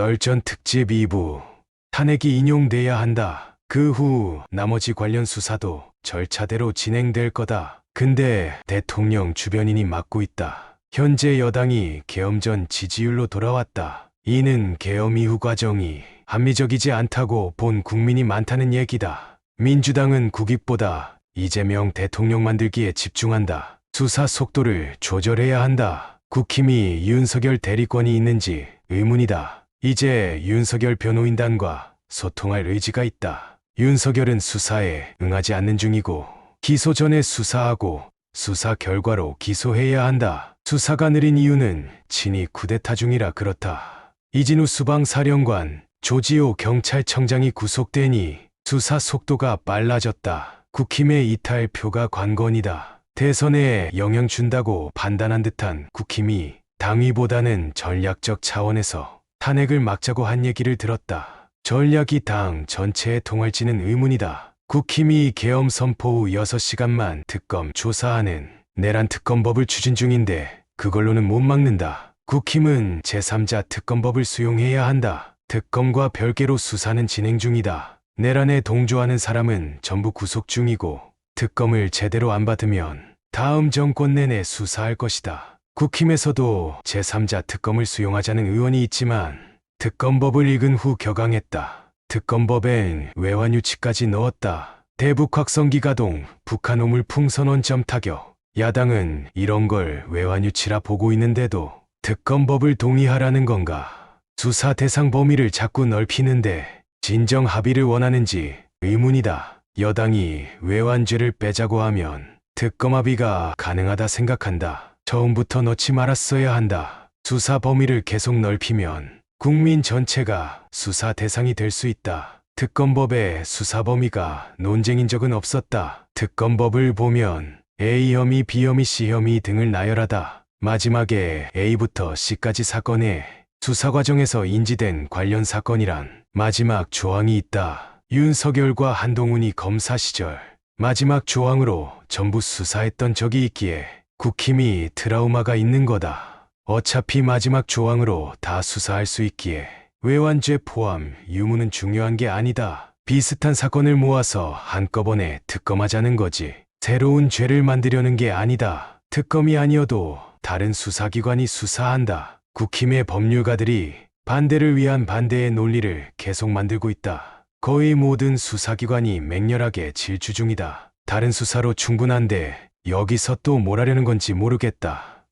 썰전 특집 2부. 탄핵이 인용돼야 한다. 그 후 나머지 관련 수사도 절차대로 진행될 거다. 근데 대통령 주변인이 맡고 있다. 현재 여당이 계엄 전 지지율로 돌아왔다. 이는 계엄 이후 과정이 합리적이지 않다고 본 국민이 많다는 얘기다. 민주당은 국익보다 이재명 대통령 만들기에 집중한다. 수사 속도를 조절해야 한다. 국힘이 윤석열 대리권이 있는지 의문이다. 이제 윤석열 변호인단과 소통할 의지가 있다. 윤석열은 수사에 응하지 않는 중이고 기소 전에 수사하고 수사 결과로 기소해야 한다. 수사가 느린 이유는 친이 쿠데타 중이라 그렇다. 이진우 수방사령관, 조지호 경찰청장이 구속되니 수사 속도가 빨라졌다. 국힘의 이탈표가 관건이다. 대선에 영향 준다고 판단한 듯한 국힘이 당위보다는 전략적 차원에서 탄핵을 막자고 한 얘기를 들었다. 전략이 당 전체에 통할지는 의문이다. 국힘이 계엄 선포 후 6시간만 특검 조사하는 내란 특검법을 추진 중인데 그걸로는 못 막는다. 국힘은 제3자 특검법을 수용해야 한다. 특검과 별개로 수사는 진행 중이다. 내란에 동조하는 사람은 전부 구속 중이고 특검을 제대로 안 받으면 다음 정권 내내 수사할 것이다. 국힘에서도 제3자 특검을 수용하자는 의원이 있지만 특검법을 읽은 후 격앙했다. 특검법엔 외환 유치까지 넣었다. 대북 확성기 가동, 북한 오물 풍선원점 타격. 야당은 이런 걸 외환 유치라 보고 있는데도 특검법을 동의하라는 건가? 수사 대상 범위를 자꾸 넓히는데 진정 합의를 원하는지 의문이다. 여당이 외환죄를 빼자고 하면 특검 합의가 가능하다 생각한다. 처음부터 넣지 말았어야 한다. 수사 범위를 계속 넓히면 국민 전체가 수사 대상이 될 수 있다. 특검법의 수사 범위가 논쟁인 적은 없었다. 특검법을 보면 A 혐의, B 혐의, C 혐의 등을 나열하다. 마지막에 A부터 C까지 사건의 수사 과정에서 인지된 관련 사건이란 마지막 조항이 있다. 윤석열과 한동훈이 검사 시절 마지막 조항으로 전부 수사했던 적이 있기에 국힘이 트라우마가 있는 거다. 어차피 마지막 조항으로 다 수사할 수 있기에 외환죄 포함 유무는 중요한 게 아니다. 비슷한 사건을 모아서 한꺼번에 특검하자는 거지. 새로운 죄를 만들려는 게 아니다. 특검이 아니어도 다른 수사기관이 수사한다. 국힘의 법률가들이 반대를 위한 반대의 논리를 계속 만들고 있다. 거의 모든 수사기관이 맹렬하게 질주 중이다. 다른 수사로 충분한데 여기서 또 뭘 하려는 건지 모르겠다.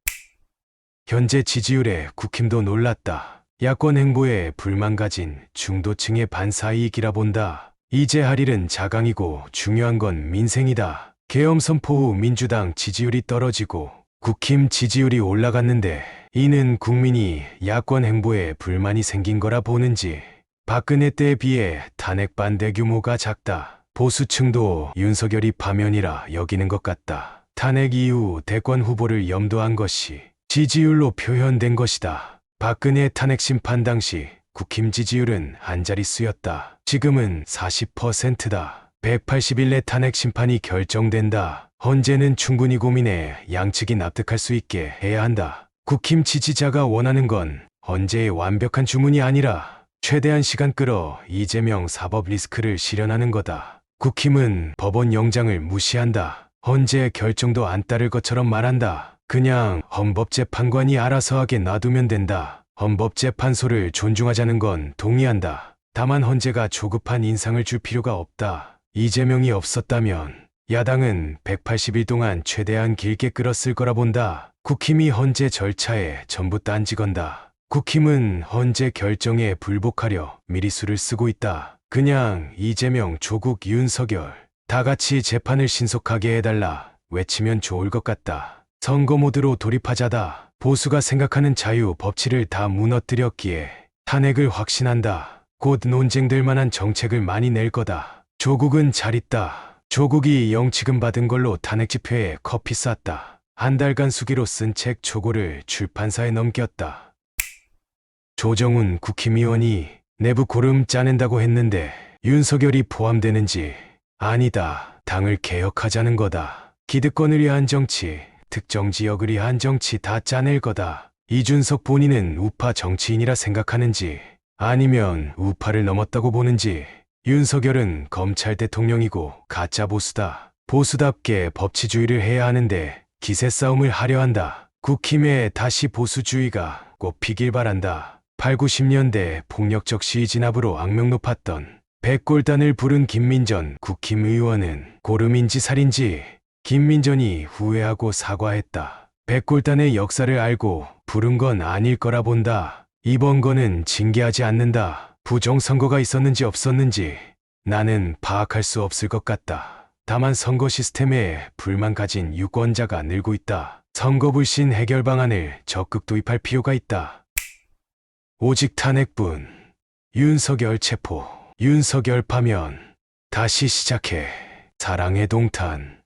현재 지지율에 국힘도 놀랐다. 야권 행보에 불만 가진 중도층의 반사이익이라 본다. 이제 할 일은 자강이고 중요한 건 민생이다. 계엄 선포 후 민주당 지지율이 떨어지고 국힘 지지율이 올라갔는데 이는 국민이 야권 행보에 불만이 생긴 거라 보는지 박근혜 때에 비해 탄핵 반대 규모가 작다. 보수층도 윤석열이 파면이라 여기는 것 같다. 탄핵 이후 대권 후보를 염두한 것이 지지율로 표현된 것이다. 박근혜 탄핵 심판 당시 국힘 지지율은 한 자릿수였다. 지금은 40%다. 180일 내 탄핵 심판이 결정된다. 헌재는 충분히 고민해 양측이 납득할 수 있게 해야 한다. 국힘 지지자가 원하는 건 헌재의 완벽한 주문이 아니라 최대한 시간 끌어 이재명 사법 리스크를 실현하는 거다. 국힘은 법원 영장을 무시한다. 헌재 결정도 안 따를 것처럼 말한다. 그냥 헌법재판관이 알아서 하게 놔두면 된다. 헌법재판소를 존중하자는 건 동의한다. 다만 헌재가 조급한 인상을 줄 필요가 없다. 이재명이 없었다면 야당은 180일 동안 최대한 길게 끌었을 거라 본다. 국힘이 헌재 절차에 전부 딴지 건다. 국힘은 헌재 결정에 불복하려 미리 수를 쓰고 있다. 그냥 이재명, 조국, 윤석열 다 같이 재판을 신속하게 해달라 외치면 좋을 것 같다. 선거 모드로 돌입하자다. 보수가 생각하는 자유, 법치를 다 무너뜨렸기에 탄핵을 확신한다. 곧 논쟁될 만한 정책을 많이 낼 거다. 조국은 잘 있다. 조국이 영치금 받은 걸로 탄핵 집회에 커피 쌌다. 한 달간 수기로 쓴 책 초고를 출판사에 넘겼다. 조정훈 국힘의원이 내부 고름 짜낸다고 했는데 윤석열이 포함되는지 아니다. 당을 개혁하자는 거다. 기득권을 위한 정치, 특정 지역을 위한 정치 다 짜낼 거다. 이준석 본인은 우파 정치인이라 생각하는지 아니면 우파를 넘었다고 보는지. 윤석열은 검찰 대통령이고 가짜 보수다. 보수답게 법치주의를 해야 하는데 기세 싸움을 하려 한다. 국힘에 다시 보수주의가 꽃피길 바란다. 8, 90년대 폭력적 시위 진압으로 악명 높았던 백골단을 부른 김민전 국힘 의원은 고름인지 살인지. 김민전이 후회하고 사과했다. 백골단의 역사를 알고 부른 건 아닐 거라 본다. 이번 거는 징계하지 않는다. 부정선거가 있었는지 없었는지 나는 파악할 수 없을 것 같다. 다만 선거 시스템에 불만 가진 유권자가 늘고 있다. 선거 불신 해결 방안을 적극 도입할 필요가 있다. 오직 탄핵뿐. 윤석열 체포. 윤석열 파면. 다시 시작해. 사랑의 동탄.